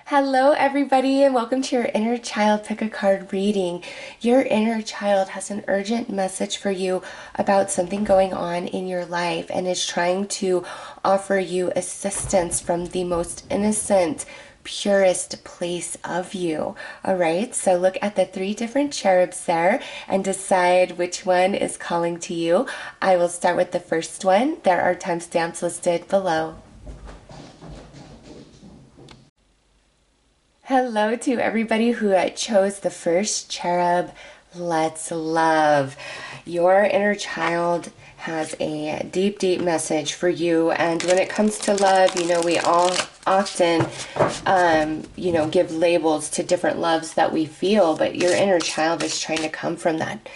Hello, everybody, and welcome to your Inner Child Pick a Card reading. Your inner child has an urgent message for you about something going on in your life and is trying to offer you assistance from the most innocent, purest place of you. All right, so look at the three different cherubs there and decide which one is calling to you. I will start with the first one. There are timestamps listed below. Hello to everybody who chose the first cherub. Let's love. Your inner child has a deep, deep message for you. And when it comes to love, we all often, give labels to different loves that we feel. But your inner child is trying to come from that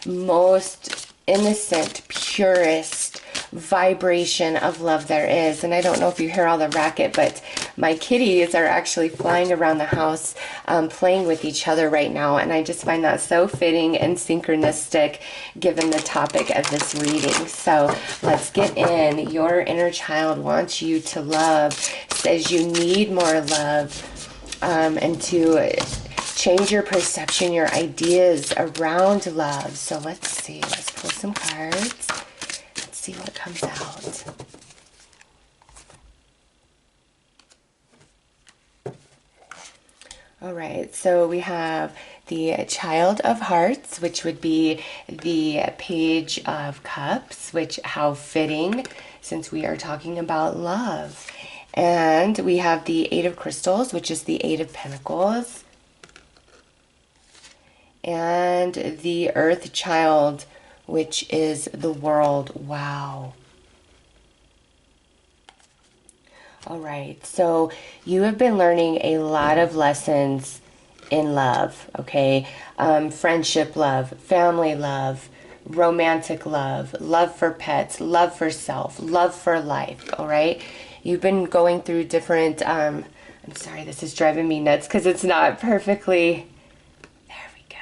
most innocent, purest vibration of love there is. And I don't know if you hear all the racket, but my kitties are actually flying around the house playing with each other right now, and I just find that so fitting and synchronistic given the topic of this reading. So let's get in. Your inner child wants you to love, says you need more love, and to change your perception, your ideas around love. So let's see. Let's pull some cards. Let's see what comes out. All right, so we have the Child of Hearts, which would be the Page of Cups, which, how fitting, since we are talking about love. And we have the Eight of Crystals, which is the Eight of Pentacles. And the Earth Child, which is the World. Wow. All right, so you have been learning a lot of lessons in love, okay? Friendship love, family love, romantic love, love for pets, love for self, love for life, all right? You've been going through different, I'm sorry, this is driving me nuts because it's not perfectly, there we go.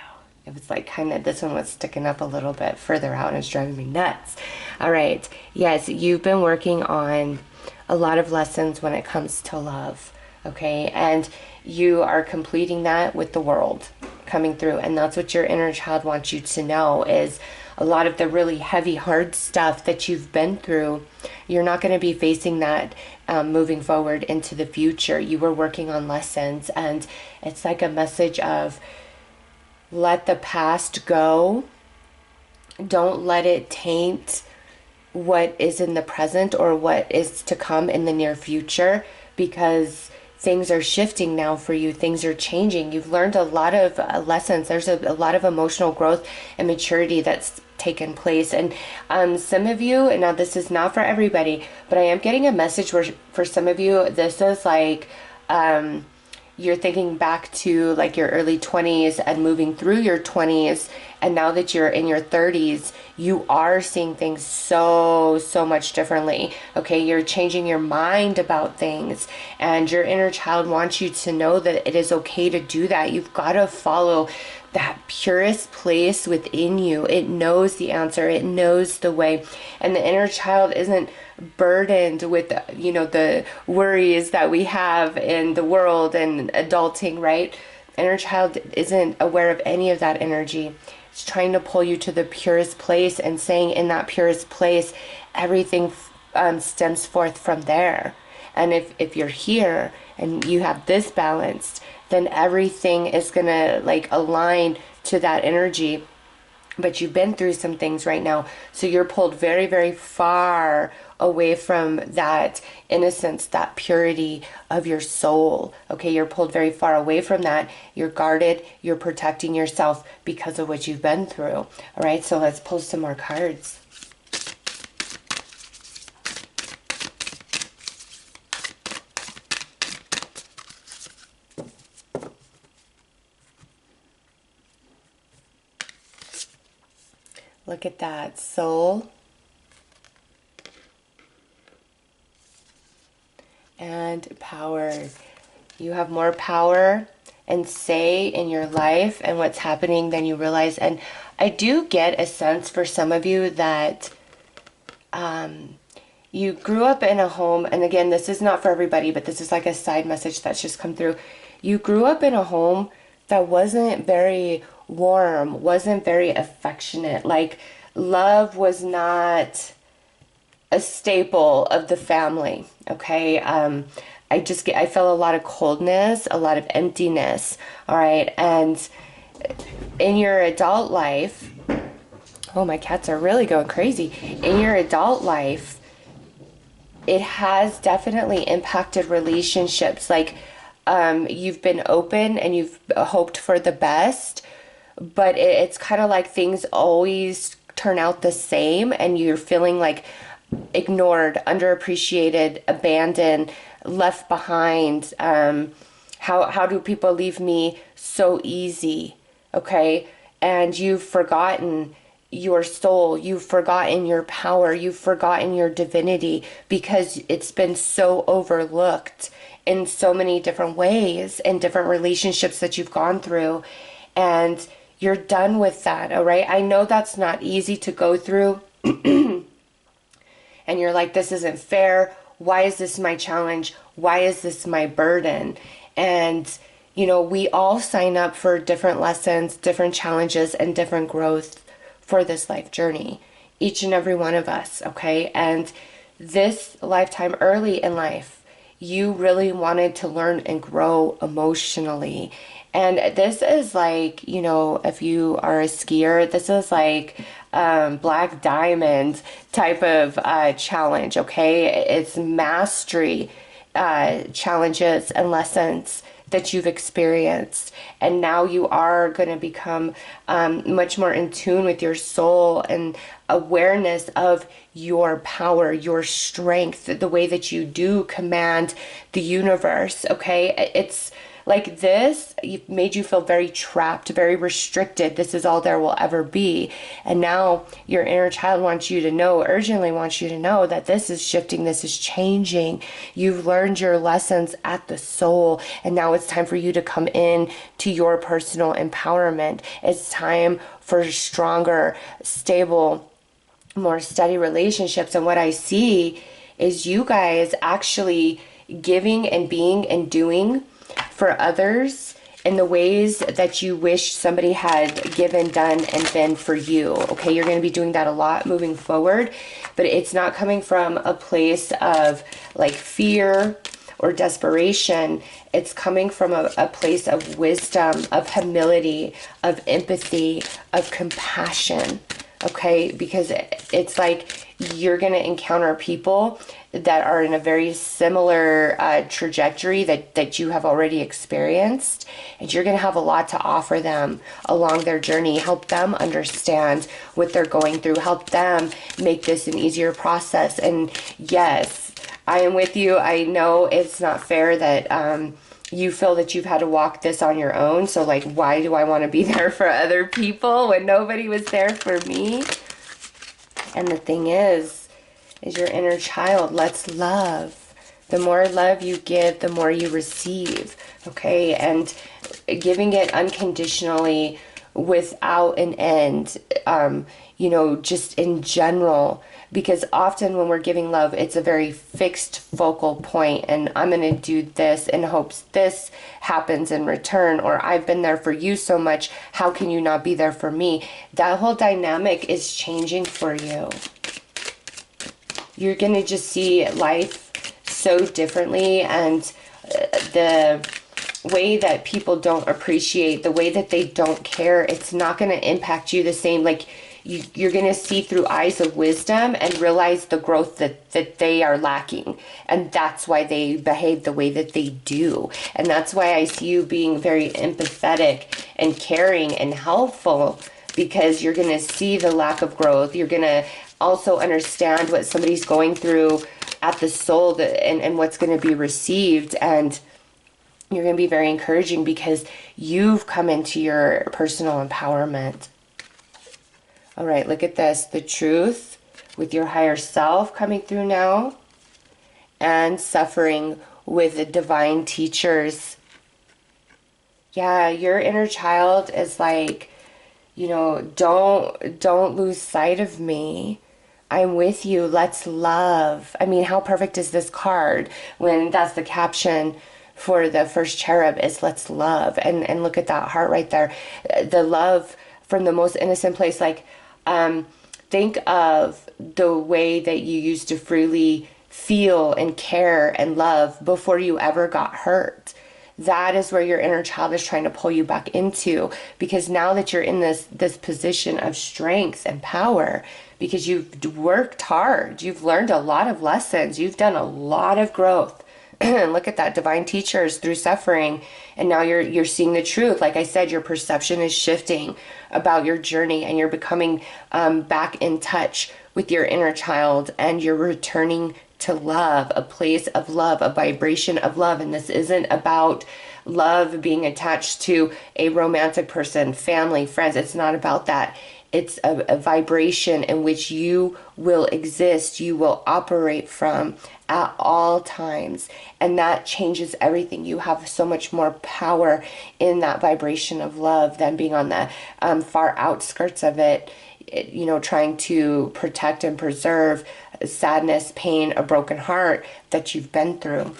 It was like kind of, this one was sticking up a little bit further out and it's driving me nuts. All right, yes, you've been working on a lot of lessons when it comes to love, okay? And you are completing that with the world coming through. And that's what your inner child wants you to know, is a lot of the really heavy, hard stuff that you've been through, you're not going to be facing that moving forward into the future. You were working on lessons, and it's like a message of let the past go. Don't let it taint what is in the present or what is to come in the near future, because things are shifting now for you. Things are changing. You've learned a lot of lessons. There's a lot of emotional growth and maturity that's taken place. And some of you, and now this is not for everybody, but I am getting a message where for some of you, this is like, you're thinking back to like your early 20s and moving through your 20s, and now that you're in your 30s, you are seeing things so much differently. Okay, you're changing your mind about things, and your inner child wants you to know that it is okay to do that. You've got to follow that purest place within you. It knows the answer. It knows the way. And the inner child isn't burdened with, the worries that we have in the world and adulting, right? Inner child isn't aware of any of that energy. It's trying to pull you to the purest place and saying in that purest place, everything stems forth from there. And if you're here and you have this balanced, then everything is going to like align to that energy. But you've been through some things right now, so you're pulled very, very far away from that innocence, that purity of your soul. Okay, you're pulled very far away from that. You're guarded, you're protecting yourself because of what you've been through. All right, so let's pull some more cards. Look at that, soul and power. You have more power and say in your life and what's happening than you realize. And I do get a sense for some of you that You grew up in a home, and again, this is not for everybody, but this is like a side message that's just come through. You grew up in a home that wasn't very warm, wasn't very affectionate. Like, love was not a staple of the family, okay? I felt a lot of coldness, a lot of emptiness, all right? And in your adult life, oh, my cats are really going crazy. In your adult life, it has definitely impacted relationships. Like, you've been open and you've hoped for the best, but it's kind of like things always turn out the same, and you're feeling like ignored, underappreciated, abandoned, left behind. How do people leave me so easy? Okay, and you've forgotten your soul, you've forgotten your power, you've forgotten your divinity because it's been so overlooked in so many different ways and different relationships that you've gone through, and you're done with that. All right, I know that's not easy to go through. And you're like, this isn't fair. Why is this my challenge? Why is this my burden? And, we all sign up for different lessons, different challenges, and different growth for this life journey. Each and every one of us, okay? And this lifetime, early in life, you really wanted to learn and grow emotionally. And this is like, if you are a skier, this is like black diamond type of challenge, okay? It's mastery challenges and lessons that you've experienced. And now you are going to become much more in tune with your soul and awareness of your power, your strength, the way that you do command the universe, okay? It's like this made you feel very trapped, very restricted. This is all there will ever be. And now your inner child wants you to know, urgently wants you to know that this is shifting, this is changing. You've learned your lessons at the soul, and now it's time for you to come in to your personal empowerment. It's time for stronger, stable, more steady relationships. And what I see is you guys actually giving and being and doing for others in the ways that you wish somebody had given, done, and been for you. Okay, you're going to be doing that a lot moving forward, but it's not coming from a place of like fear or desperation. It's coming from a place of wisdom, of humility, of empathy, of compassion. Okay, because it's like you're going to encounter people that are in a very similar trajectory that you have already experienced, and you're going to have a lot to offer them along their journey. Help them understand what they're going through, help them make this an easier process. And yes, I am with you. I know it's not fair that you feel that you've had to walk this on your own. So like, why do I want to be there for other people when nobody was there for me? And the thing is your inner child. Let's love. The more love you give, the more you receive. Okay? And giving it unconditionally without an end, just in general. Because often when we're giving love, it's a very fixed focal point, and I'm going to do this in hopes this happens in return, or I've been there for you so much, how can you not be there for me? That whole dynamic is changing for you. You're going to just see life so differently, and the way that people don't appreciate, the way that they don't care, it's not going to impact you the same. Like, you're going to see through eyes of wisdom and realize the growth that they are lacking. And that's why they behave the way that they do. And that's why I see you being very empathetic and caring and helpful, because you're going to see the lack of growth. You're going to also understand what somebody's going through at the soul and what's going to be received. And you're going to be very encouraging because you've come into your personal empowerment. All right, look at this. The truth with your higher self coming through now, and suffering with the divine teachers. Yeah, your inner child is like, don't lose sight of me. I'm with you. Let's love. I mean, how perfect is this card when that's the caption for the first cherub is let's love. And look at that heart right there. The love from the most innocent place. Like, think of the way that you used to freely feel and care and love before you ever got hurt. That is where your inner child is trying to pull you back into, because now that you're in this position of strength and power, because you've worked hard, you've learned a lot of lessons, you've done a lot of growth. Look at that, divine teachers through suffering, and now you're seeing the truth. Like I said, your perception is shifting about your journey, and you're becoming back in touch with your inner child, and you're returning to love, a place of love, a vibration of love. And this isn't about love being attached to a romantic person, family, friends. It's not about that. It's a vibration in which you will exist, you will operate from at all times. And that changes everything. You have so much more power in that vibration of love than being on the far outskirts of it, you know, trying to protect and preserve sadness, pain, a broken heart that you've been through.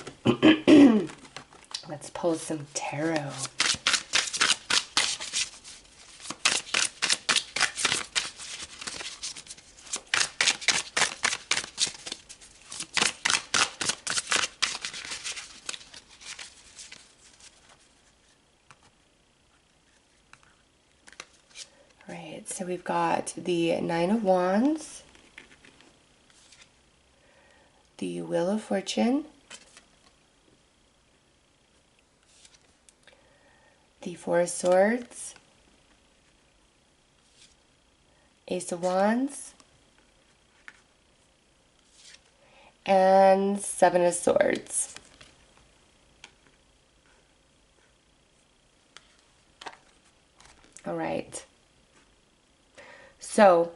Let's pull some tarot. Right, so we've got the Nine of Wands, the Wheel of Fortune, the Four of Swords, Ace of Wands, and Seven of Swords. All right. So,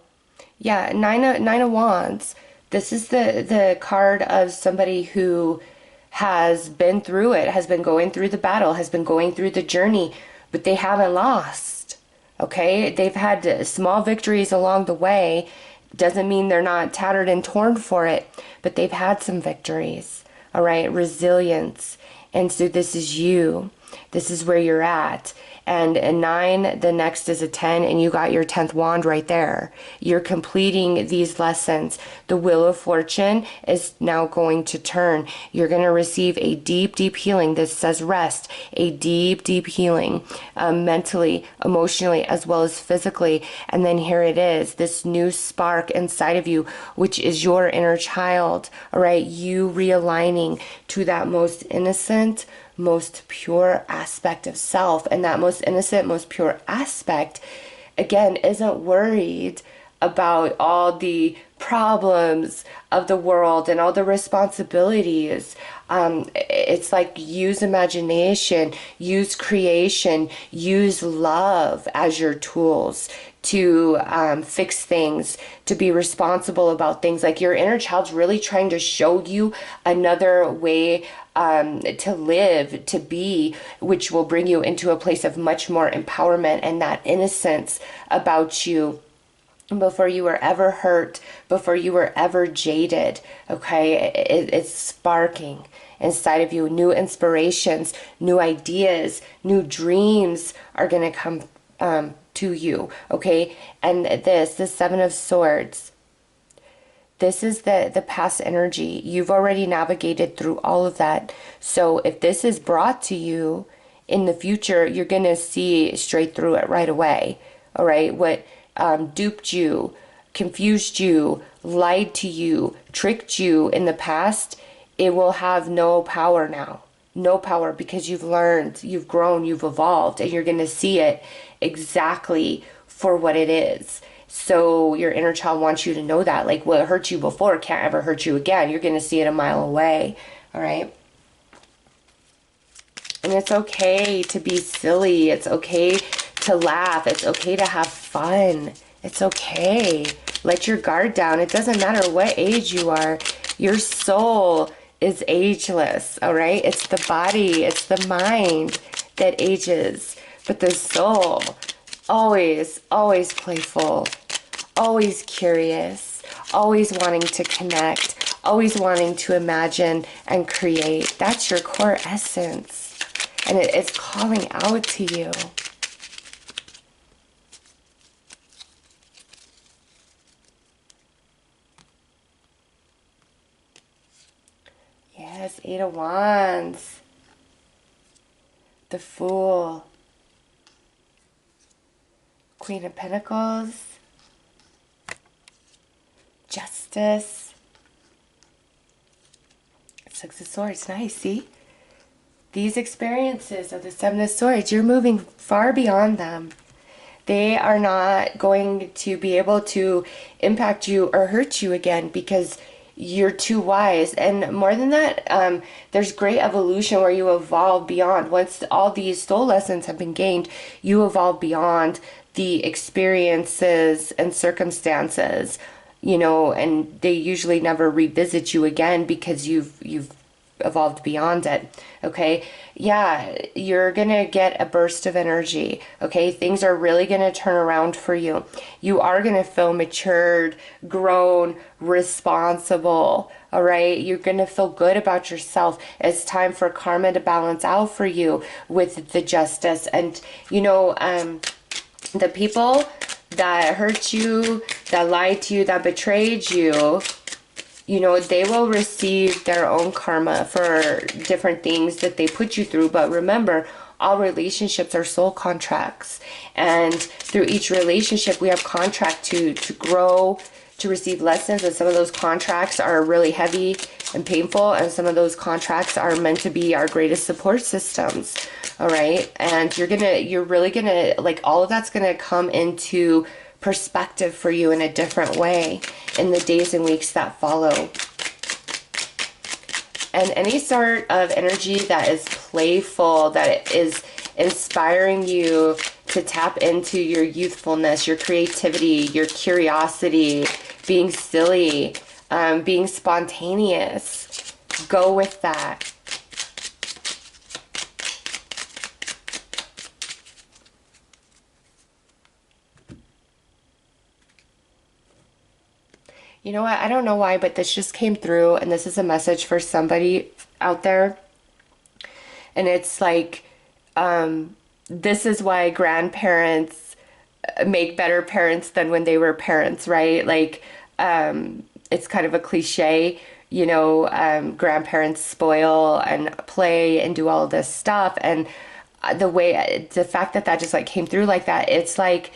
yeah, Nine of Wands. This is the card of somebody who has been through it, has been going through the battle, has been going through the journey, but they haven't lost. Okay? They've had small victories along the way. Doesn't mean they're not tattered and torn for it, but they've had some victories. All right? Resilience. And so this is you. This is where you're at. And a 9, the next is a 10, and you got your 10th wand right there. You're completing these lessons. The Wheel of Fortune is now going to turn. You're going to receive a deep, deep healing. This says rest. A deep, deep healing, mentally, emotionally, as well as physically. And then here it is, this new spark inside of you, which is your inner child. All right, you realigning to that most innocent, most pure aspect of self. And that most innocent, most pure aspect, again, isn't worried about all the problems of the world and all the responsibilities. It's like use imagination, use creation, use love as your tools to fix things, to be responsible about things. Like your inner child's really trying to show you another way to live, to be, which will bring you into a place of much more empowerment and that innocence about you before you were ever hurt, before you were ever jaded. Okay, it's sparking inside of you. New inspirations, new ideas, new dreams are going to come to you. Okay, and the Seven of Swords, this is the past energy. You've already navigated through all of that. So if this is brought to you in the future, you're going to see straight through it right away. All right, what duped you, confused you, lied to you, tricked you in the past, it will have no power now. No power, because you've learned, you've grown, you've evolved, and you're going to see it exactly for what it is. So your inner child wants you to know that. Like what hurt you before can't ever hurt you again. You're going to see it a mile away. All right? And it's okay to be silly. It's okay to laugh. It's okay to have fun. It's okay. Let your guard down. It doesn't matter what age you are. Your soul is ageless, all right? It's the body, it's the mind that ages. But the soul, always, always playful, always curious, always wanting to connect, always wanting to imagine and create. That's your core essence. And it's calling out to you. Yes, Eight of Wands. The Fool. Queen of Pentacles. Justice. Six of Swords. Nice, see? These experiences of the Seven of Swords, you're moving far beyond them. They are not going to be able to impact you or hurt you again because you're too wise. And more than that, there's great evolution where you evolve beyond. Once all these soul lessons have been gained, you evolve beyond the experiences and circumstances, you know, and they usually never revisit you again because you've evolved beyond it. Okay, yeah, you're gonna get a burst of energy. Okay, things are really gonna turn around for you. You are gonna feel matured, grown, responsible. All right, you're gonna feel good about yourself. It's time for karma to balance out for you with the justice. And you know, the people that hurt you, that lied to you, that betrayed you, you know, they will receive their own karma for different things that they put you through. But remember, all relationships are soul contracts. And through each relationship, we have contract to grow, to receive lessons. And some of those contracts are really heavy and painful. And some of those contracts are meant to be our greatest support systems. All right. And you're really gonna, like, all of that's gonna come into perspective for you in a different way in the days and weeks that follow. And any sort of energy that is playful, that is inspiring you to tap into your youthfulness, your creativity, your curiosity, being silly, being spontaneous, go with that. You know what? I don't know why, but this just came through, and this is a message for somebody out there. And it's like, this is why grandparents make better parents than when they were parents, right? Like, it's kind of a cliche, you know, grandparents spoil and play and do all of this stuff. And the fact that that just like came through like that, it's like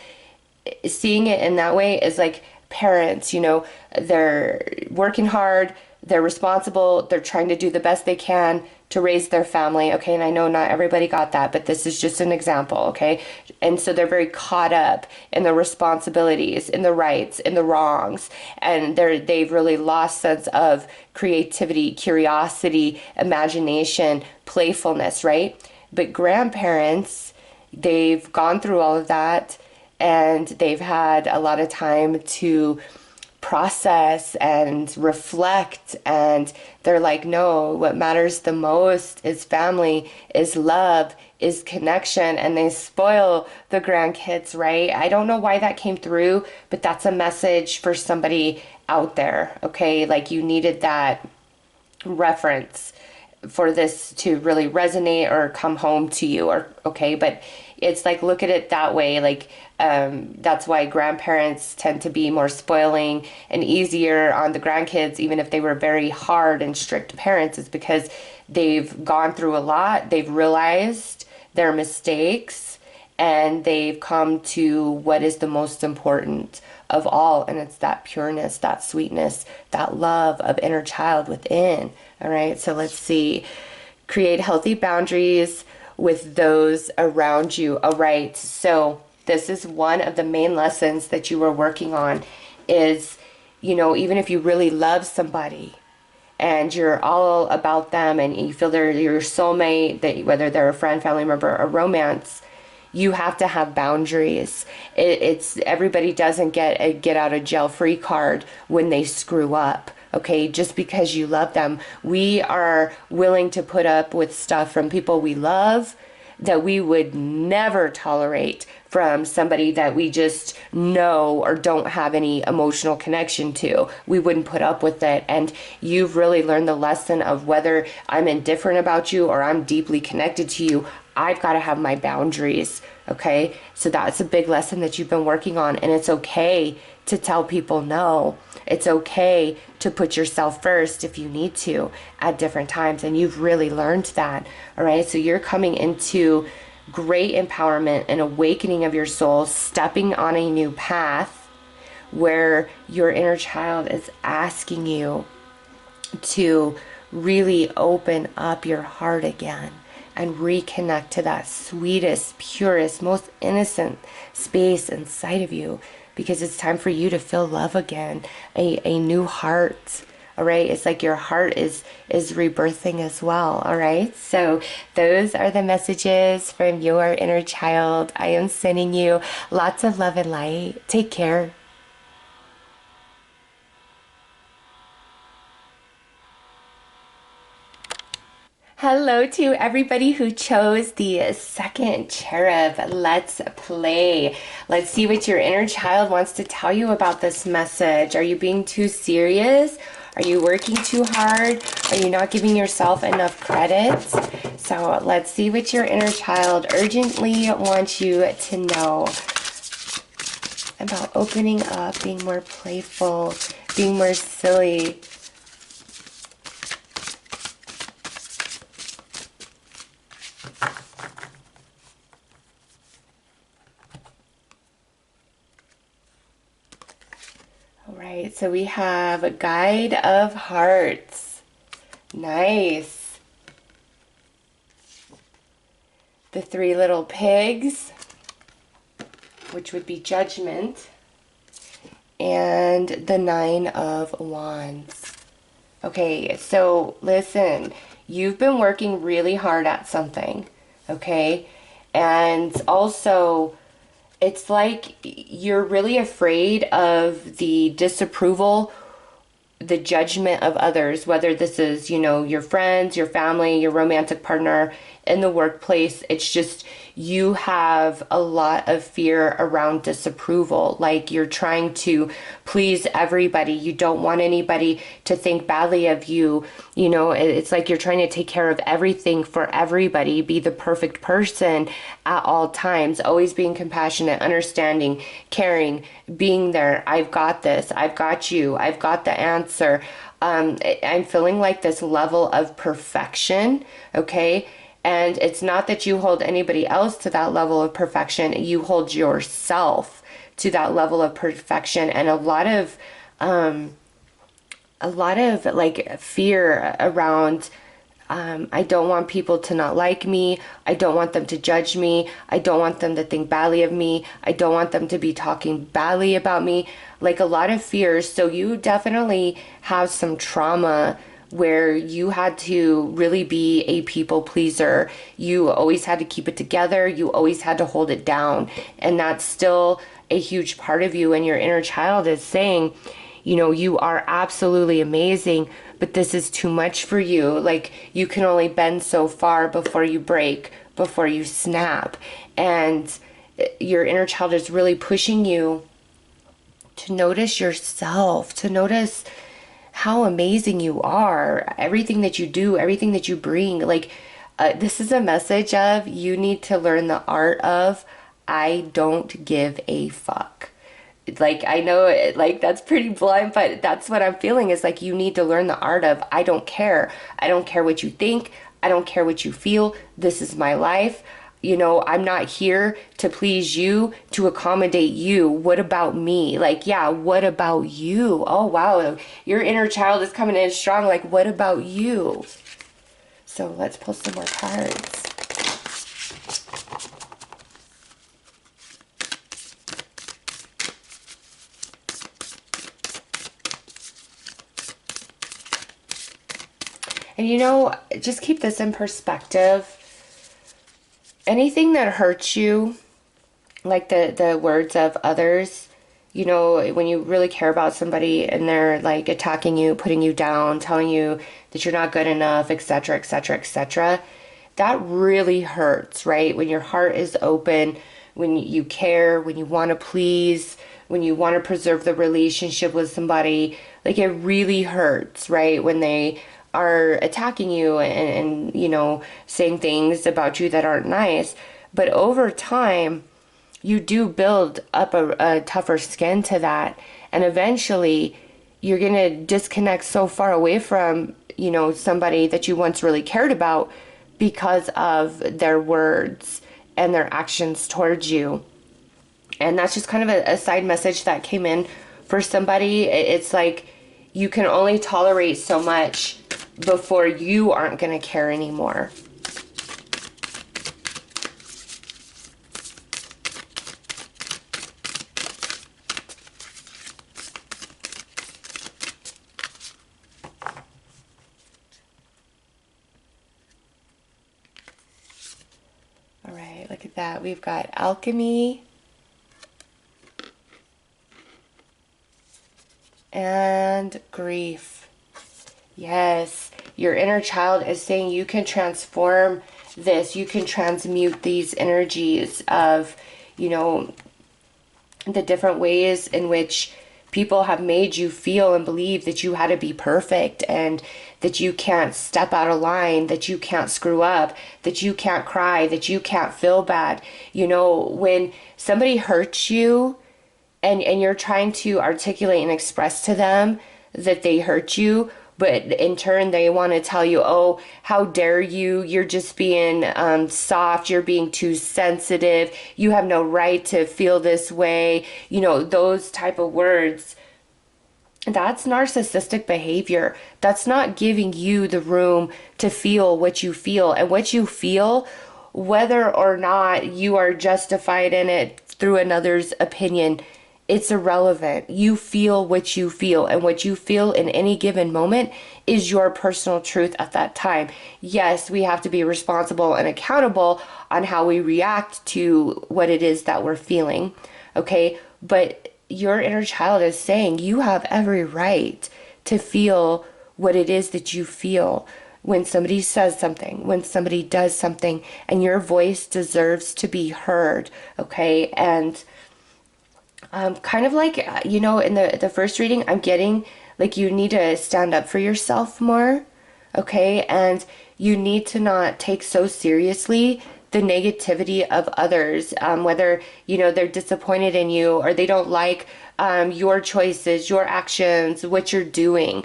seeing it in that way is like, parents, you know, they're working hard, they're responsible, they're trying to do the best they can to raise their family, okay? And I know not everybody got that, but this is just an example, okay? And so they're very caught up in the responsibilities, in the rights, in the wrongs, and they've really lost sense of creativity, curiosity, imagination, playfulness, right? But grandparents, they've gone through all of that, and they've had a lot of time to process and reflect, and they're like, no, what matters the most is family, is love, is connection, and they spoil the grandkids, right? I don't know why that came through, but that's a message for somebody out there, okay? Like, you needed that reference for this to really resonate or come home to you, or okay? But it's like, look at it that way. Like, that's why grandparents tend to be more spoiling and easier on the grandkids, even if they were very hard and strict parents, is because they've gone through a lot, they've realized their mistakes, and they've come to what is the most important of all, and it's that pureness, that sweetness, that love of inner child within. All right, so let's see. Create healthy boundaries with those around you. All right, so this is one of the main lessons that you were working on is, you know, even if you really love somebody and you're all about them and you feel they're your soulmate, that whether they're a friend, family member, or romance, you have to have boundaries. It's everybody doesn't get a get out of jail free card when they screw up. Okay, just because you love them. We are willing to put up with stuff from people we love that we would never tolerate from somebody that we just know or don't have any emotional connection to. We wouldn't put up with it. And you've really learned the lesson of whether I'm indifferent about you or I'm deeply connected to you, I've got to have my boundaries. Okay? So that's a big lesson that you've been working on. And it's okay to tell people no. It's okay to put yourself first if you need to at different times. And you've really learned that. All right? So you're coming into great empowerment and awakening of your soul, stepping on a new path where your inner child is asking you to really open up your heart again and reconnect to that sweetest, purest, most innocent space inside of you, because it's time for you to feel love again, a new heart. All right, it's like your heart is rebirthing as well. All right, so those are the messages from your inner child. I am sending you lots of love and light. Take care. Hello to everybody who chose the second cherub. Let's play. Let's see what your inner child wants to tell you about this message. Are you being too serious? Are you working too hard? Are you not giving yourself enough credit? So let's see what your inner child urgently wants you to know about opening up, being more playful, being more silly. Alright, so we have a Guide of Hearts. Nice. The three little pigs, which would be Judgment, and the Nine of Wands. Okay, so listen, you've been working really hard at something, okay? And also, it's like you're really afraid of the disapproval, the judgment of others, whether this is, your friends, your family, your romantic partner, in the workplace. It's just you have a lot of fear around disapproval. Like you're trying to please everybody. You don't want anybody to think badly of you. It's like you're trying to take care of everything for everybody, be the perfect person at all times, always being compassionate, understanding, caring, being there. I've got this. I've got you. I've got the answer. I'm feeling like this level of perfection, okay? And it's not that you hold anybody else to that level of perfection. You hold yourself to that level of perfection, and a lot of like fear around, I don't want people to not like me. I don't want them to judge me. I don't want them to think badly of me. I don't want them to be talking badly about me. Like a lot of fears. So you definitely have some trauma where you had to really be a people pleaser. You always had to keep it together. You always had to hold it down. And that's still a huge part of you. And your inner child is saying, you are absolutely amazing, but this is too much for you. Like you can only bend so far before you break, before you snap. And your inner child is really pushing you to notice yourself, to notice how amazing you are, everything that you do, everything that you bring. Like this is a message of you need to learn the art of I don't give a fuck. Like I know like that's pretty blunt, but that's what I'm feeling is like you need to learn the art of I don't care. I don't care what you think. I don't care what you feel. This is my life. I'm not here to please you, to accommodate you. What about me? Like, yeah, what about you? Oh, wow. Your inner child is coming in strong. Like, what about you? So let's pull some more cards. And just keep this in perspective. Anything that hurts you, like the words of others, when you really care about somebody and they're like attacking you, putting you down, telling you that you're not good enough, etc., etc., etc., that really hurts, right? When your heart is open, when you care, when you want to please, when you want to preserve the relationship with somebody, like it really hurts, right? When they are attacking you and saying things about you that aren't nice. But over time, you do build up a tougher skin to that. And eventually, you're going to disconnect so far away from, somebody that you once really cared about because of their words and their actions towards you. And that's just kind of a side message that came in for somebody. It's like you can only tolerate so much before you aren't going to care anymore. All right, look at that. We've got alchemy and grief. Yes, your inner child is saying you can transform this. You can transmute these energies of, the different ways in which people have made you feel and believe that you had to be perfect and that you can't step out of line, that you can't screw up, that you can't cry, that you can't feel bad. When somebody hurts you and you're trying to articulate and express to them that they hurt you, but in turn they want to tell you, oh, how dare you, you're just being soft, you're being too sensitive, you have no right to feel this way, those type of words. That's narcissistic behavior. That's not giving you the room to feel what you feel. And what you feel, whether or not you are justified in it through another's opinion, it's irrelevant. You feel what you feel, and what you feel in any given moment is your personal truth at that time. Yes, we have to be responsible and accountable on how we react to what it is that we're feeling, okay? But your inner child is saying you have every right to feel what it is that you feel when somebody says something, when somebody does something, and your voice deserves to be heard, okay? And kind of like, in the first reading, I'm getting like you need to stand up for yourself more, okay? And you need to not take so seriously the negativity of others, whether, they're disappointed in you or they don't like your choices, your actions, what you're doing,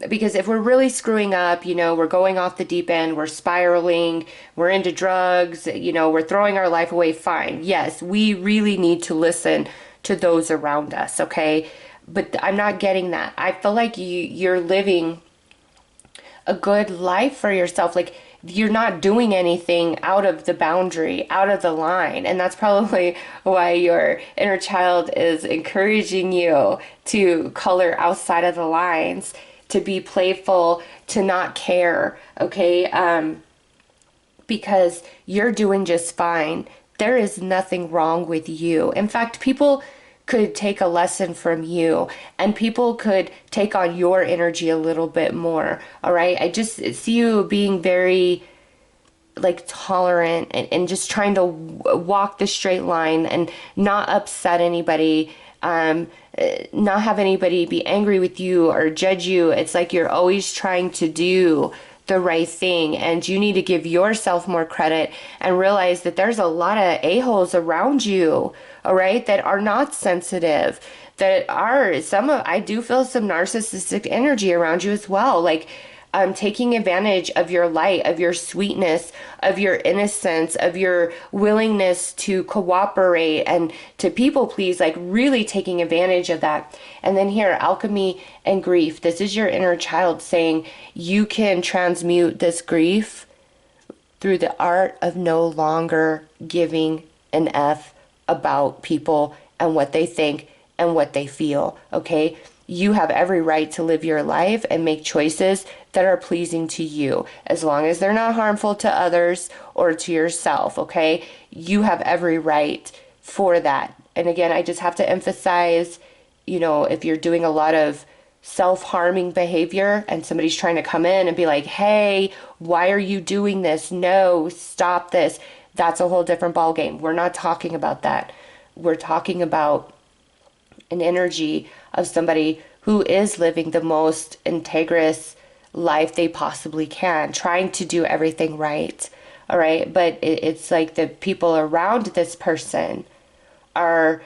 because if we're really screwing up, we're going off the deep end, we're spiraling, we're into drugs, we're throwing our life away, fine. Yes, we really need to listen to those around us, okay? But I'm not getting that. I feel like you're living a good life for yourself. Like, you're not doing anything out of the boundary, out of the line. And that's probably why your inner child is encouraging you to color outside of the lines, to be playful, to not care, okay? Because you're doing just fine. There is nothing wrong with you. In fact, people could take a lesson from you, and people could take on your energy a little bit more, all right? I just see you being very like tolerant and just trying to walk the straight line and not upset anybody, not have anybody be angry with you or judge you. It's like you're always trying to do the right thing, and you need to give yourself more credit and realize that there's a lot of a-holes around you, all right, that are not sensitive, that are I do feel some narcissistic energy around you as well, like taking advantage of your light, of your sweetness, of your innocence, of your willingness to cooperate and to people please, like really taking advantage of that. And then here, alchemy and grief. This is your inner child saying you can transmute this grief through the art of no longer giving an F about people and what they think and what they feel, okay? You have every right to live your life and make choices that are pleasing to you, as long as they're not harmful to others or to yourself, okay? You have every right for that. And again, I just have to emphasize, if you're doing a lot of self-harming behavior and somebody's trying to come in and be like, hey, why are you doing this? No, stop this. That's a whole different ballgame. We're not talking about that. We're talking about an energy of somebody who is living the most integrous life they possibly can, trying to do everything right. All right. But it's like the people around this person are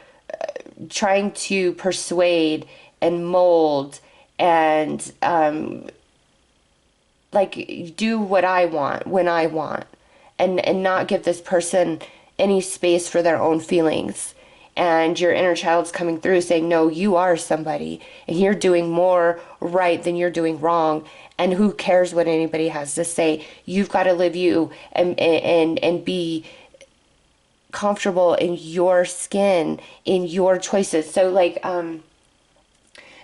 trying to persuade and mold and like do what I want when I want, and not give this person any space for their own feelings. And your inner child's coming through saying, no, you are somebody and you're doing more right than you're doing wrong. And who cares what anybody has to say? You've got to live you and be comfortable in your skin, in your choices. So like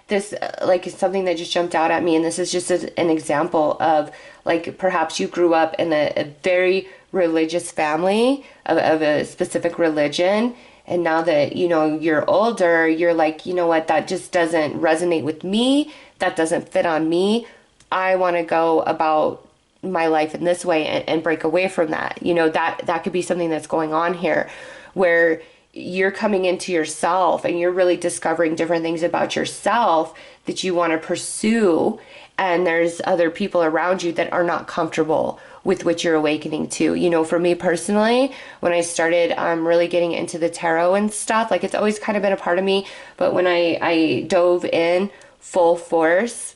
this like is something that just jumped out at me, and this is just an example of like perhaps you grew up in a very religious family of a specific religion, and now that you know you're older, you're like, you know what, that just doesn't resonate with me, that doesn't fit on me. I want to go about my life in this way and break away from that. You know, that could be something that's going on here, where you're coming into yourself and you're really discovering different things about yourself that you want to pursue. And there's other people around you that are not comfortable with what you're awakening to. You know, for me personally, when I started really getting into the tarot and stuff, like it's always kind of been a part of me, but when I dove in full force,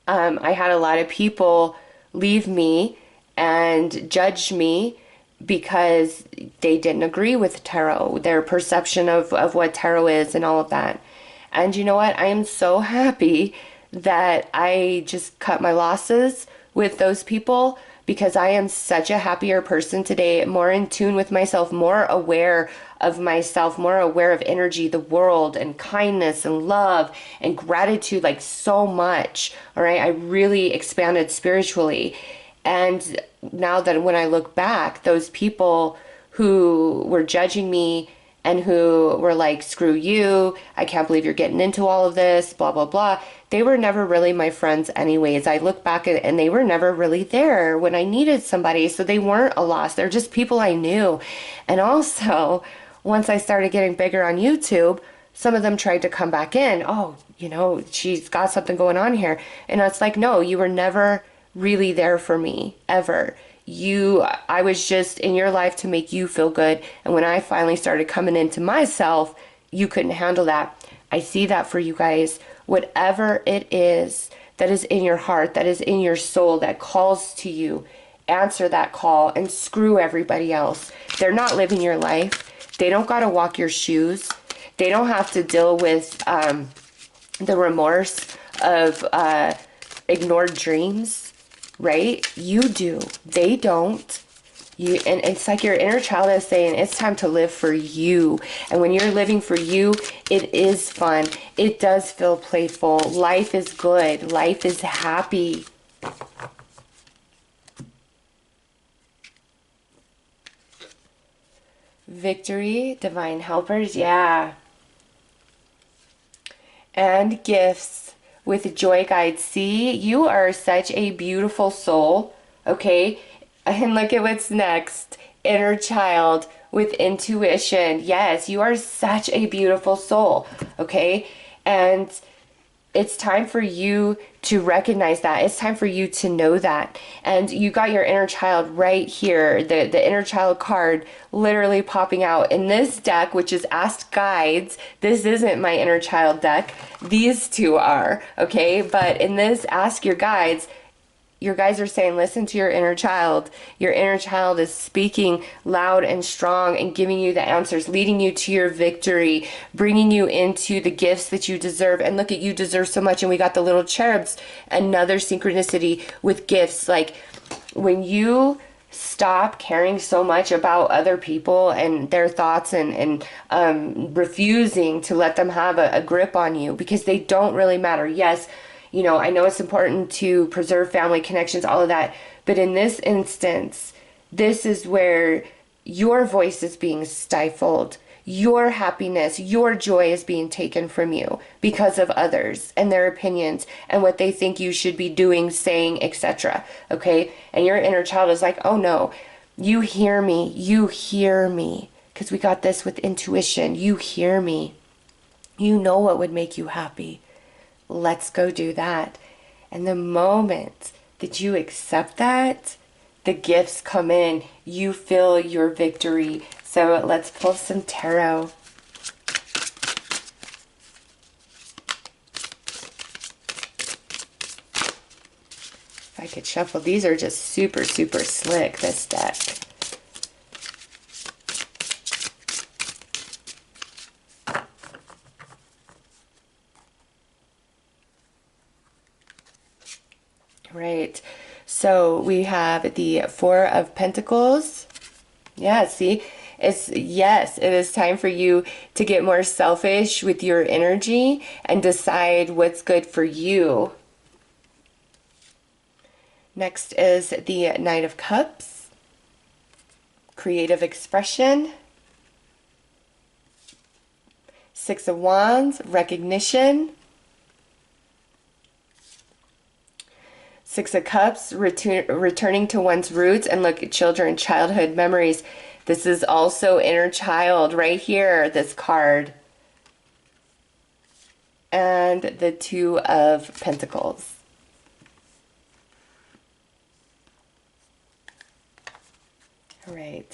I had a lot of people leave me and judge me because they didn't agree with tarot, their perception of what tarot is and all of that. And you know what? I am so happy that I just cut my losses with those people, because I am such a happier person today, more in tune with myself, more aware of myself, more aware of energy, the world, and kindness and love and gratitude, like so much. All right. I really expanded spiritually. And now that when I look back, those people who were judging me and who were like, screw you, I can't believe you're getting into all of this, blah, blah, blah. They were never really my friends anyways. I look back at, and they were never really there when I needed somebody. So they weren't a loss. They're just people I knew. And also, once I started getting bigger on YouTube, some of them tried to come back in. Oh, you know, she's got something going on here. And it's like, no, you were never really there for me, ever. I was just in your life to make you feel good. And when I finally started coming into myself, you couldn't handle that. I see that for you guys. Whatever it is that is in your heart, that is in your soul, that calls to you, answer that call and screw everybody else. They're not living your life. They don't got to walk your shoes. They don't have to deal with the remorse of ignored dreams. Right? You do. They don't. And it's like your inner child is saying, it's time to live for you. And when you're living for you, it is fun. It does feel playful. Life is good. Life is happy. Victory, divine helpers, yeah. And gifts. With joy guide. See, you are such a beautiful soul. Okay. And look at what's next. Inner child with intuition. Yes, you are such a beautiful soul. Okay. And it's time for you to recognize that. It's time for you to know that. And you got your inner child right here. The inner child card literally popping out in this deck, which is Ask Guides. This isn't my inner child deck. These two are, okay? But in this Ask Your Guides, your guides are saying, listen to your inner child. Your inner child is speaking loud and strong and giving you the answers, leading you to your victory, bringing you into the gifts that you deserve. And look at, you deserve so much. And we got the little cherubs, another synchronicity with gifts. Like when you stop caring so much about other people and their thoughts and refusing to let them have a grip on you, because they don't really matter. Yes, you know, I know it's important to preserve family connections, all of that. But in this instance, this is where your voice is being stifled. Your happiness, your joy is being taken from you because of others and their opinions and what they think you should be doing, saying, etc. Okay? And your inner child is like, oh no, you hear me. You hear me. Because we got this with intuition. You hear me. You know what would make you happy. Let's go do that. And the moment that you accept that, the gifts come in. You feel your victory. So let's pull some tarot. If I could shuffle, these are just super, super slick, this deck. Right. So we have the Four of Pentacles. Yeah, see? Yes, it is time for you to get more selfish with your energy and decide what's good for you. Next is the Knight of Cups. Creative expression. Six of Wands, recognition. Six of Cups, returning to one's roots. And look at children, childhood memories. This is also inner child right here, this card. And the Two of Pentacles. All right.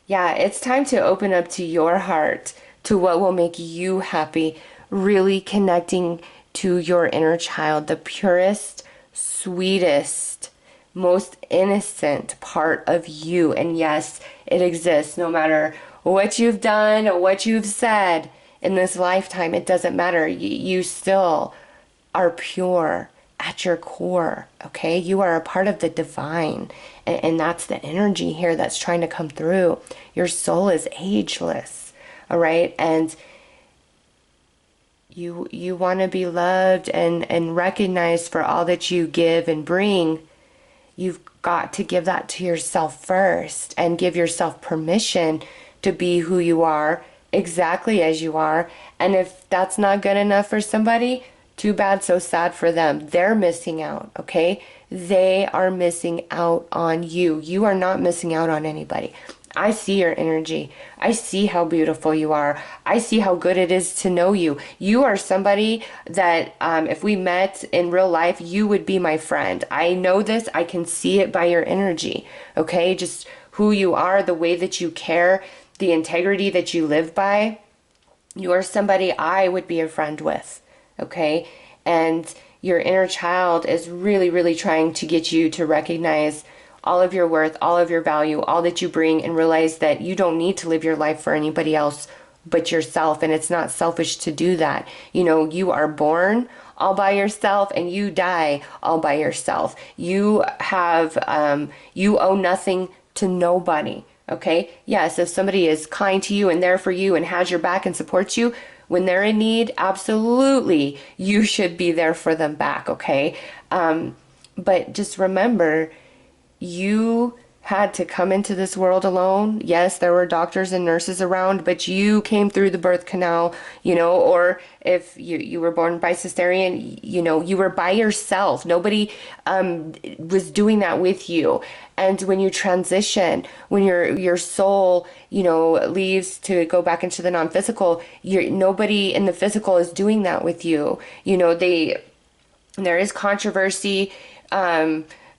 Yeah, it's time to open up to your heart, to what will make you happy. Really connecting to your inner child, the purest, sweetest, most innocent part of you. And yes, it exists no matter what you've done or what you've said in this lifetime. It doesn't matter. You still are pure at your core, okay? You are a part of the divine, and that's the energy here that's trying to come through. Your soul is ageless, all right? And you want to be loved and recognized for all that you give and bring. You've got to give that to yourself first and give yourself permission to be who you are, exactly as you are. And if that's not good enough for somebody, too bad, so sad for them. They're missing out, okay? They are missing out on you. You are not missing out on anybody. I see your energy. I see how beautiful you are. I see how good it is to know you. You are somebody that if we met in real life, you would be my friend. I know this. I can see it by your energy, okay? Just who you are, the way that you care, the integrity that you live by. You are somebody I would be a friend with, okay? And your inner child is really, really trying to get you to recognize all of your worth, all of your value, all that you bring, and realize that you don't need to live your life for anybody else but yourself. And it's not selfish to do that. You know, you are born all by yourself and you die all by yourself. You have, you owe nothing to nobody. Okay. Yes. If somebody is kind to you and there for you and has your back and supports you when they're in need, absolutely, you should be there for them back. Okay. But just remember, you had to come into this world alone. Yes, there were doctors and nurses around, but you came through the birth canal, you know, or if you were born by cesarean, you know, you were by yourself. Nobody was doing that with you. And when you transition, when your soul, you know, leaves to go back into the non-physical, nobody in the physical is doing that with you. You know, there is controversy,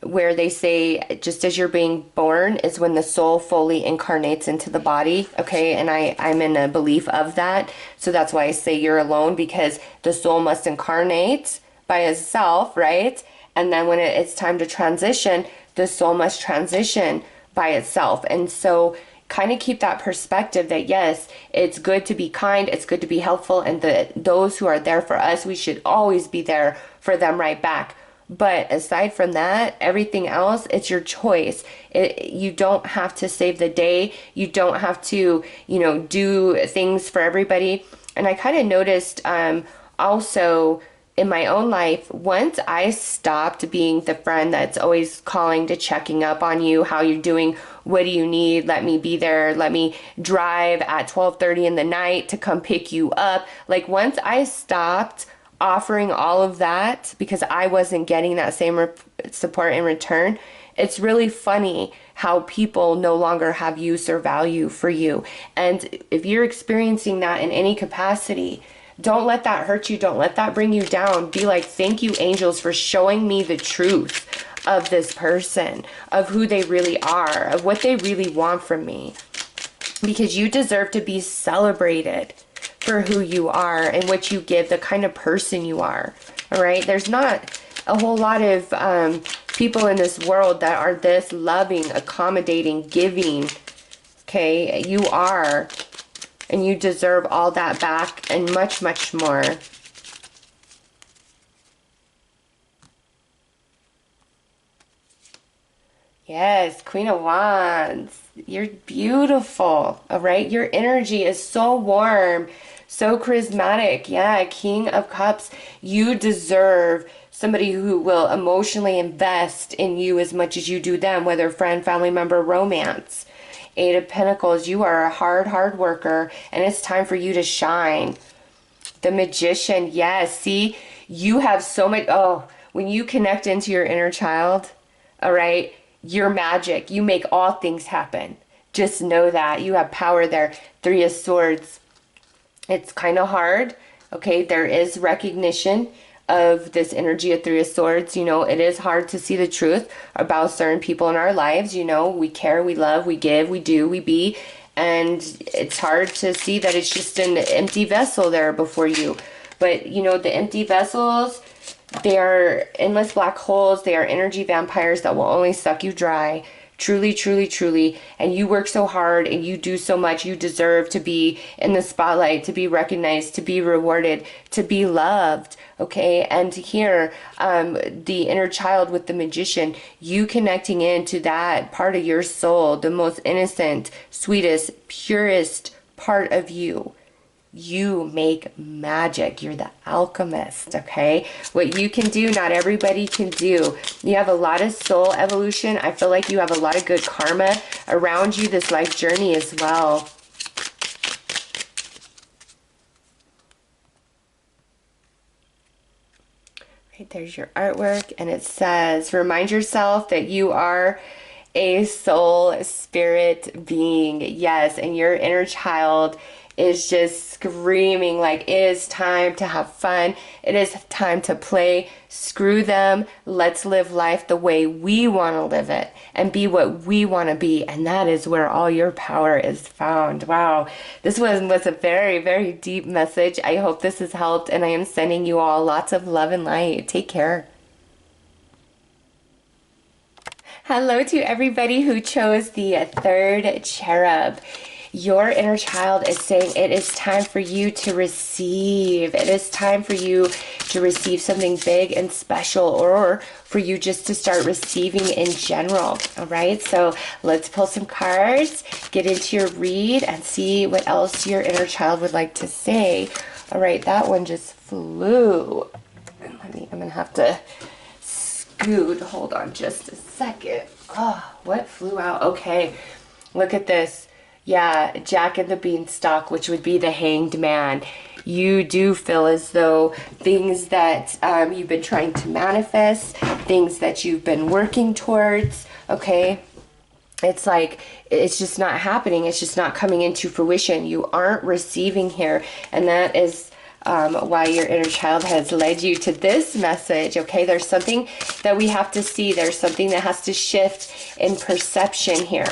where they say just as you're being born is when the soul fully incarnates into the body, okay? And I'm in a belief of that. So that's why I say you're alone, because the soul must incarnate by itself, right? And then when it's time to transition, the soul must transition by itself. And so kind of keep that perspective that yes, it's good to be kind, it's good to be helpful, and those who are there for us, we should always be there for them right back. But aside from that, everything else, it's your choice. You don't have to save the day. You don't have to, you know, do things for everybody. And I kind of noticed also in my own life, once I stopped being the friend that's always calling to checking up on you, how you're doing, what do you need, let me be there, let me drive at 12:30 in the night to come pick you up. Like once I stopped offering all of that because I wasn't getting that same support in return, it's really funny how people no longer have use or value for you. And if you're experiencing that in any capacity, don't let that hurt you. Don't let that bring you down. Be like, thank you, angels, for showing me the truth of this person, of who they really are, of what they really want from me. Because you deserve to be celebrated for who you are and what you give, the kind of person you are. All right? There's not a whole lot of people in this world that are this loving, accommodating, giving. Okay? You are. And you deserve all that back and much, much more. Yes, Queen of Wands. You're beautiful, all right? Your energy is so warm, so charismatic. Yeah, King of Cups. You deserve somebody who will emotionally invest in you as much as you do them, whether friend, family member, romance. Eight of Pentacles, you are a hard worker, and it's time for you to shine. The Magician, yes, see, you have so much, when you connect into your inner child, all right, you're magic. You make all things happen. Just know that. You have power there. Three of Swords. It's kind of hard, okay? There is recognition of this energy of Three of Swords. You know, it is hard to see the truth about certain people in our lives. You know, we care, we love, we give, we do, we be. And it's hard to see that it's just an empty vessel there before you. But, you know, the empty vessels, they are endless black holes. They are energy vampires that will only suck you dry. Truly, truly, truly. And you work so hard and you do so much. You deserve to be in the spotlight, to be recognized, to be rewarded, to be loved. Okay. And here, the inner child with the Magician, you connecting into that part of your soul, the most innocent, sweetest, purest part of you. You make magic. You're the alchemist, okay? What you can do, not everybody can do. You have a lot of soul evolution. I feel like you have a lot of good karma around you this life journey as well. Right, there's your artwork, and it says, remind yourself that you are a soul spirit being. Yes, and your inner child is just screaming like it is time to have fun. It is time to play. Screw them. Let's live life the way we want to live it and be what we want to be. And that is where all your power is found. Wow. This was a very, very deep message. I hope this has helped, and I am sending you all lots of love and light. Take care. Hello to everybody who chose the third cherub. Your inner child is saying it is time for you to receive. It is time for you to receive something big and special, or for you just to start receiving in general. All right, so let's pull some cards, get into your read, and see what else your inner child would like to say. All right, that one just flew. I'm going to have to scoot. Hold on just a second. Oh, what flew out? Okay, look at this. Yeah, Jack and the Beanstalk, which would be the Hanged Man. You do feel as though things that you've been trying to manifest, things that you've been working towards, okay? It's like, it's just not happening. It's just not coming into fruition. You aren't receiving here. And that is why your inner child has led you to this message, okay? There's something that we have to see. There's something that has to shift in perception here.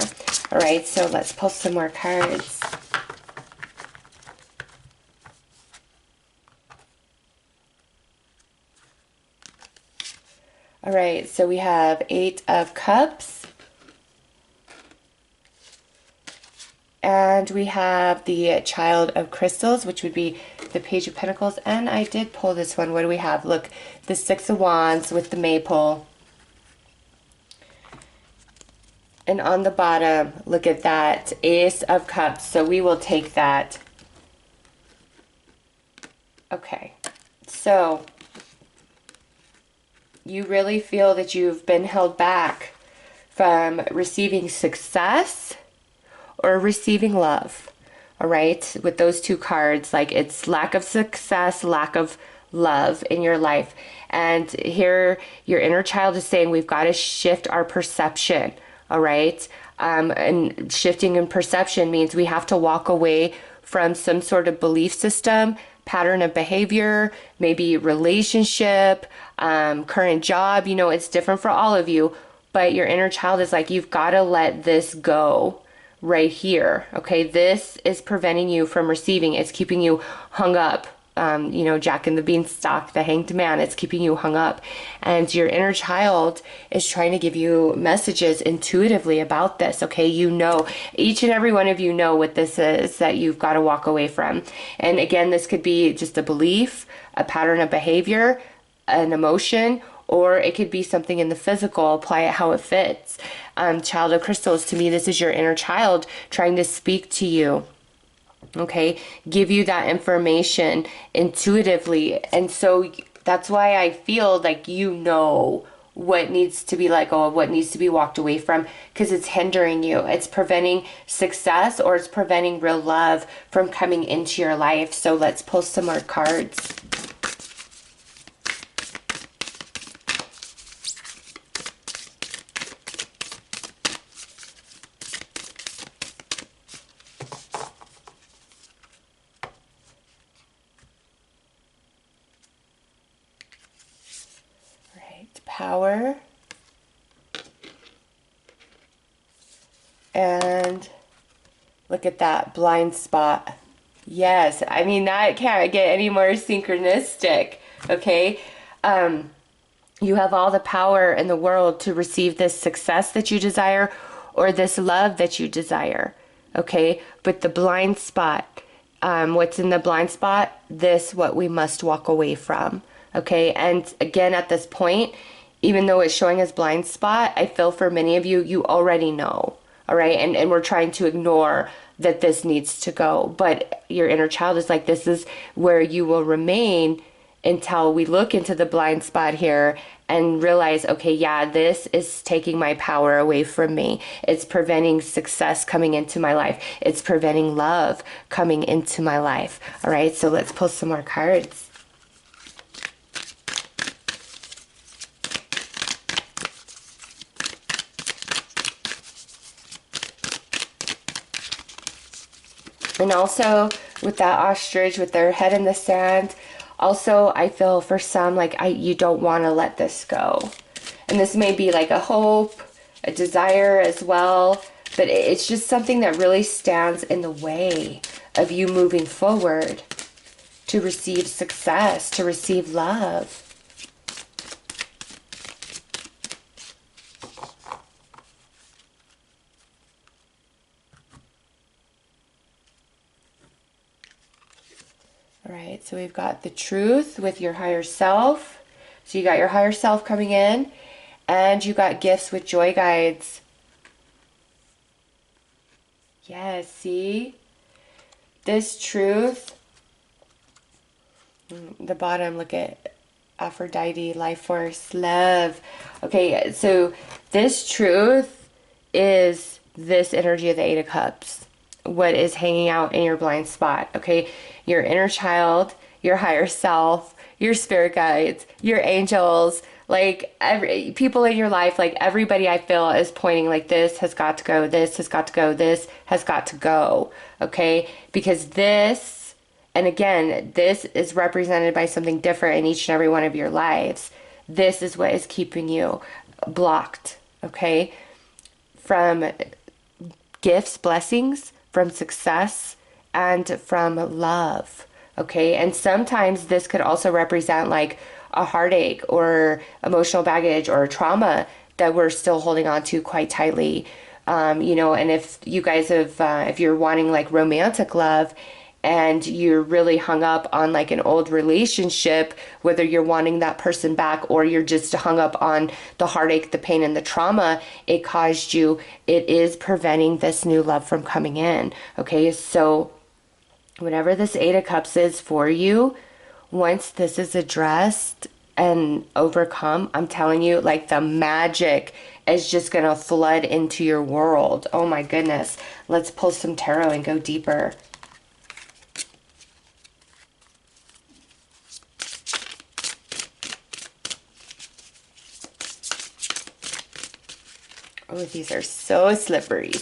All right, so let's pull some more cards. All right, so we have Eight of Cups. And we have the Child of Crystals, which would be the Page of Pentacles. And I did pull this one. What do we have? Look, the Six of Wands with the Maypole. And on the bottom, look at that, Ace of Cups. So we will take that. Okay, so you really feel that you've been held back from receiving success or receiving love. All right, with those two cards, like it's lack of success, lack of love in your life. And here your inner child is saying we've got to shift our perception. All right, and shifting in perception means we have to walk away from some sort of belief system, pattern of behavior, maybe relationship, current job. You know, it's different for all of you, but your inner child is like, you've got to let this go right here. Okay, this is preventing you from receiving. It's keeping you hung up. You know, Jack and the Beanstalk, the hanged man, it's keeping you hung up. And your inner child is trying to give you messages intuitively about this. Okay, you know, each and every one of you know what this is that you've got to walk away from. And again, this could be just a belief, a pattern of behavior, an emotion, or it could be something in the physical. Apply it how it fits. Child of crystals, to me, this is your inner child trying to speak to you. Okay, give you that information intuitively. And so that's why I feel like you know what needs to be let go of, what needs to be walked away from, because it's hindering you. It's preventing success, or it's preventing real love from coming into your life. So let's pull some more cards. Power, and look at that blind spot. Yes, I mean, that can't get any more synchronistic. Okay, you have all the power in the world to receive this success that you desire, or this love that you desire. Okay, but the blind spot, what's in the blind spot, this what we must walk away from. Okay, and again, at this point, even though it's showing as blind spot, I feel for many of you, you already know. All right, and we're trying to ignore that this needs to go. But your inner child is like, this is where you will remain until we look into the blind spot here and realize, okay, yeah, this is taking my power away from me. It's preventing success coming into my life. It's preventing love coming into my life. All right, so let's pull some more cards. And also with that ostrich with their head in the sand, also I feel for some like you don't want to let this go. And this may be like a hope, a desire as well, but it's just something that really stands in the way of you moving forward to receive success, to receive love. All right, so we've got the truth with your higher self. So you got your higher self coming in, and you got gifts with joy guides. Yes, see? This truth, the bottom, look at Aphrodite, life force, love. Okay, so this truth is this energy of the Eight of Cups, what is hanging out in your blind spot. Okay, your inner child, your higher self, your spirit guides, your angels, like every people in your life, like everybody I feel is pointing like, this has got to go, this has got to go, this has got to go. Okay, because this, and again, this is represented by something different in each and every one of your lives. This is what is keeping you blocked, okay, from gifts, blessings, from success, and from love. Okay, and sometimes this could also represent like a heartache or emotional baggage or trauma that we're still holding on to quite tightly. You know, and if you guys have, if you're wanting like romantic love and you're really hung up on like an old relationship, whether you're wanting that person back or you're just hung up on the heartache, the pain, and the trauma it caused you, it is preventing this new love from coming in. Okay, so whatever this Eight of Cups is for you, once this is addressed, and overcome, I'm telling you, like the magic is just gonna flood into your world. Oh my goodness. Let's pull some tarot and go deeper. Oh, these are so slippery.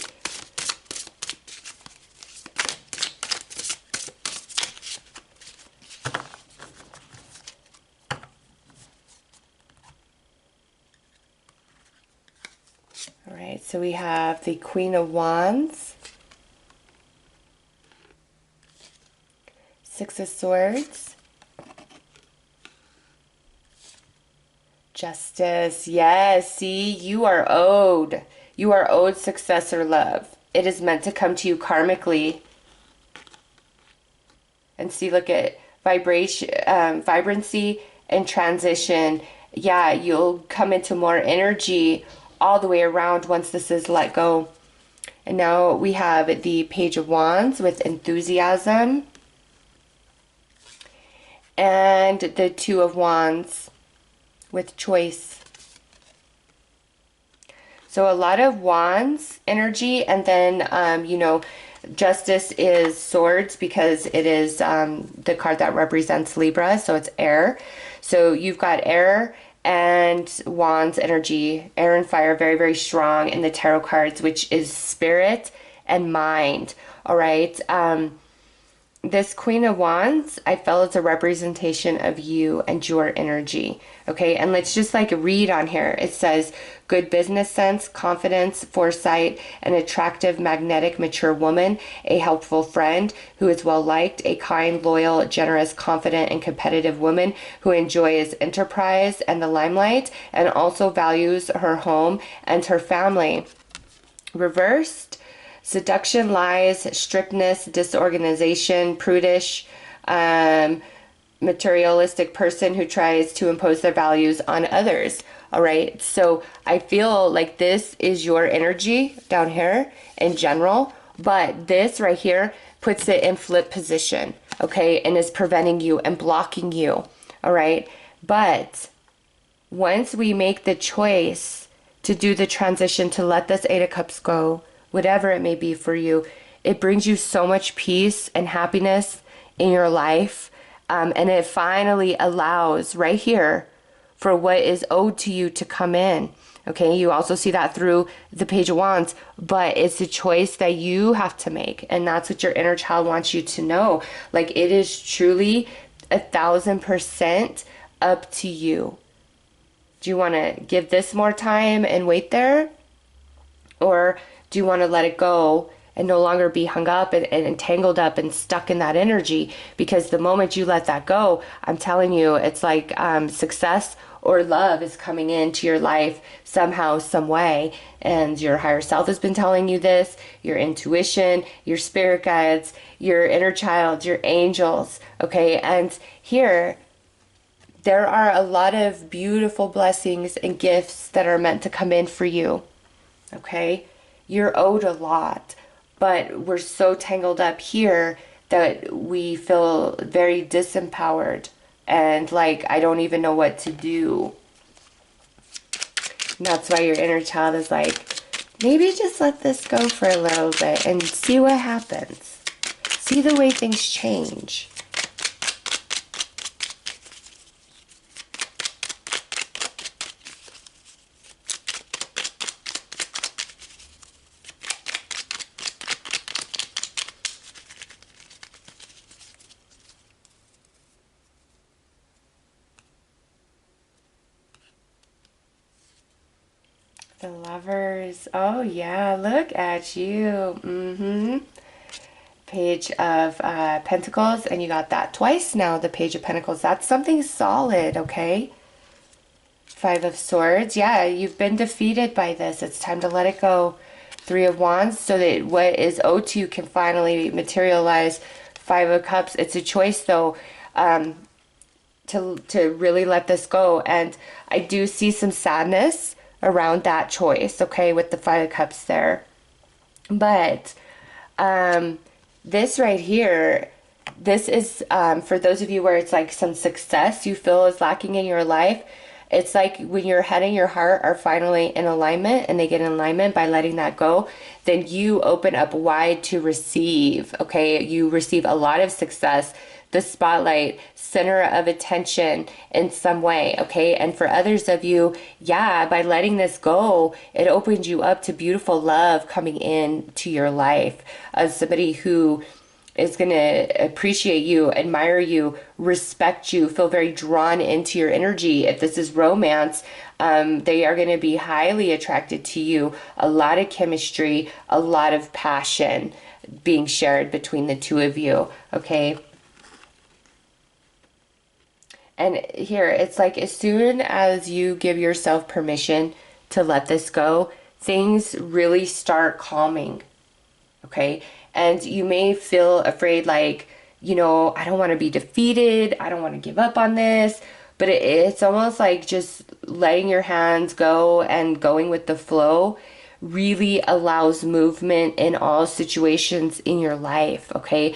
All right, so we have the Queen of Wands, Six of Swords, Justice. Yes, see, you are owed. You are owed success or love. It is meant to come to you karmically. And see, look at vibration, vibrancy and transition. Yeah, you'll come into more energy all the way around once this is let go. And now we have the Page of Wands with enthusiasm. And the Two of Wands with choice. So a lot of wands energy, and then, you know, Justice is swords because it is the card that represents Libra, so it's air. So you've got air and wands energy, air and fire, very, very strong in the tarot cards, which is spirit and mind. All right. This Queen of Wands, I felt it's a representation of you and your energy. Okay, and let's just like read on here. It says, good business sense, confidence, foresight, an attractive, magnetic, mature woman, a helpful friend who is well liked, a kind, loyal, generous, confident, and competitive woman who enjoys enterprise and the limelight and also values her home and her family. Reversed, seduction, lies, strictness, disorganization, prudish, materialistic person who tries to impose their values on others. All right, so I feel like this is your energy down here in general, but this right here puts it in flip position, okay, and is preventing you and blocking you. All right, but once we make the choice to do the transition, to let this Eight of Cups go, whatever it may be for you, it brings you so much peace and happiness in your life. And it finally allows right here for what is owed to you to come in. Okay, you also see that through the Page of Wands, but it's a choice that you have to make. And that's what your inner child wants you to know. Like, it is truly 1,000% up to you. Do you want to give this more time and wait there? Or do you want to let it go and no longer be hung up and tangled up and stuck in that energy? Because the moment you let that go, I'm telling you, it's like success or love is coming into your life somehow, some way. And your higher self has been telling you this, your intuition, your spirit guides, your inner child, your angels. Okay, and here, there are a lot of beautiful blessings and gifts that are meant to come in for you. Okay, you're owed a lot, but we're so tangled up here that we feel very disempowered and like, I don't even know what to do. And that's why your inner child is like, maybe just let this go for a little bit and see what happens. See the way things change. The Lovers. Oh yeah, look at you. Page of Pentacles, and you got that twice now, the Page of Pentacles. That's something solid, okay? Five of Swords. Yeah, you've been defeated by this. It's time to let it go. Three of Wands, so that what is owed to you can finally materialize. Five of Cups. It's a choice, though, to really let this go. And I do see some sadness around that choice, okay, with the Five of Cups there. But this right here, this is for those of you where it's like some success you feel is lacking in your life. It's like when your head and your heart are finally in alignment, and they get in alignment by letting that go, then you open up wide to receive, okay? You receive a lot of success, the spotlight, center of attention in some way, okay? And for others of you, yeah, by letting this go, it opens you up to beautiful love coming in to your life, as somebody who is going to appreciate you, admire you, respect you, feel very drawn into your energy. If this is romance, they are going to be highly attracted to you. A lot of chemistry, a lot of passion being shared between the two of you, okay? And here, it's like as soon as you give yourself permission to let this go, things really start calming, okay? And you may feel afraid, like, you know, I don't want to be defeated. I don't want to give up on this. But it's almost like just letting your hands go and going with the flow really allows movement in all situations in your life, okay?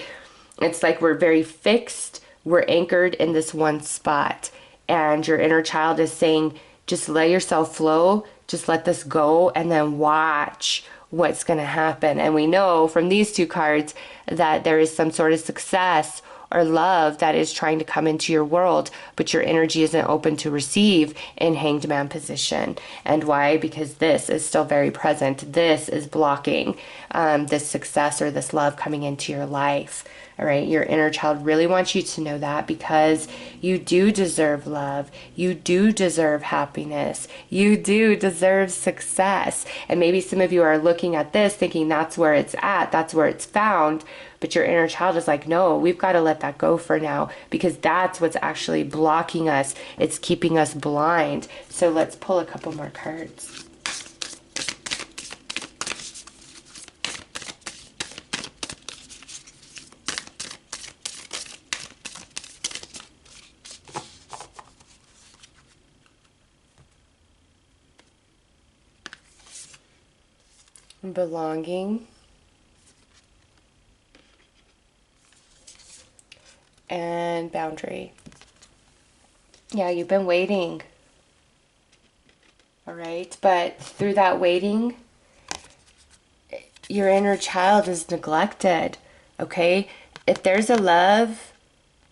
It's like we're very fixed. We're anchored in this one spot. And your inner child is saying, just let yourself flow. Just let this go, and then watch what's going to happen. And we know from these two cards that there is some sort of success or love that is trying to come into your world, but your energy isn't open to receive in Hanged Man position. And why? Because this is still very present. This is blocking this success or this love coming into your life. All right, your inner child really wants you to know that, because you do deserve love. You do deserve happiness. You do deserve success. And maybe some of you are looking at this thinking that's where it's at, that's where it's found. But your inner child is like, no, we've got to let that go for now, because that's what's actually blocking us. It's keeping us blind. So let's pull a couple more cards. Belonging and boundary. Yeah, you've been waiting. All right, but through that waiting, your inner child is neglected. Okay, if there's a love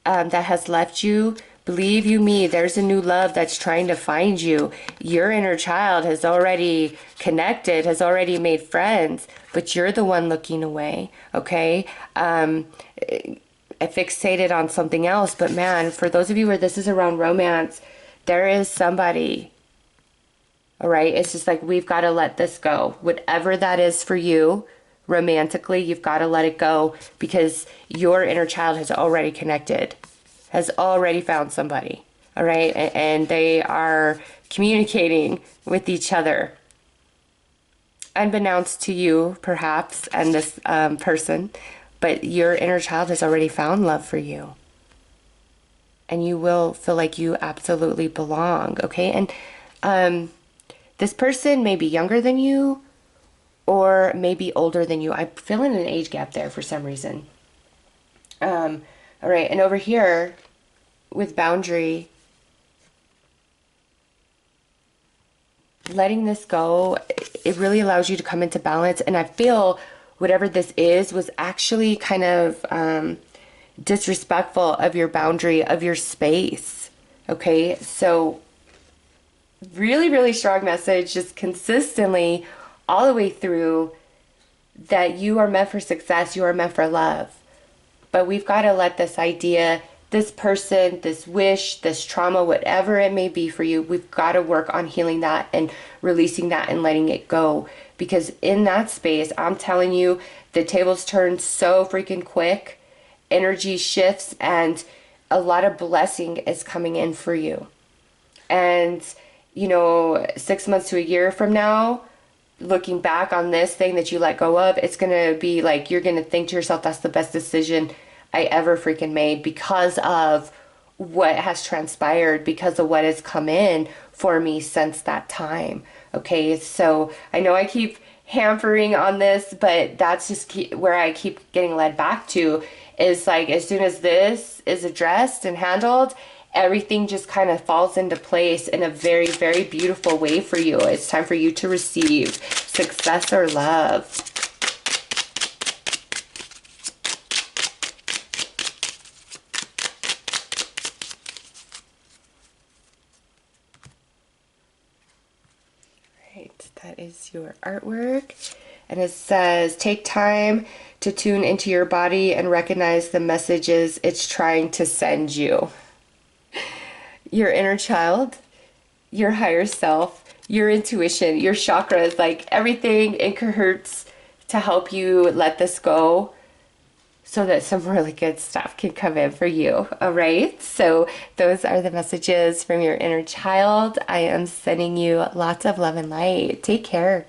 that has left you, believe you me, there's a new love that's trying to find you. Your inner child has already connected, has already made friends, but you're the one looking away, okay? Fixated on something else. But man, for those of you where this is around romance, there is somebody, all right? It's just like, we've got to let this go. Whatever that is for you, romantically, you've got to let it go, because your inner child has already connected, has already found somebody, all right? And they are communicating with each other, unbeknownst to you, perhaps, and this person, but your inner child has already found love for you. And you will feel like you absolutely belong, okay? And this person may be younger than you, or maybe older than you. I'm feeling an age gap there for some reason. All right, and over here with boundary, letting this go, it really allows you to come into balance. And I feel whatever this is was actually kind of disrespectful of your boundary, of your space. Okay, so really, really strong message, just consistently all the way through, that you are meant for success, you are meant for love. But we've got to let this idea, this person, this wish, this trauma, whatever it may be for you, we've got to work on healing that and releasing that and letting it go. Because in that space, I'm telling you, the tables turn so freaking quick, energy shifts, and a lot of blessing is coming in for you. And, you know, 6 months to a year from now, looking back on this thing that you let go of, it's going to be like, you're going to think to yourself, that's the best decision I ever freaking made, because of what has transpired, because of what has come in for me since that time. Okay, so I know I keep hampering on this, but that's just where I keep getting led back to. is like as soon as this is addressed and handled, everything just kind of falls into place in a very, very beautiful way for you. It's time for you to receive success or love. Right, that is your artwork. And it says, take time to tune into your body and recognize the messages it's trying to send you. Your inner child, your higher self, your intuition, your chakras, like everything in cahoots to help you let this go so that some really good stuff can come in for you. All right, so those are the messages from your inner child. I am sending you lots of love and light. Take care.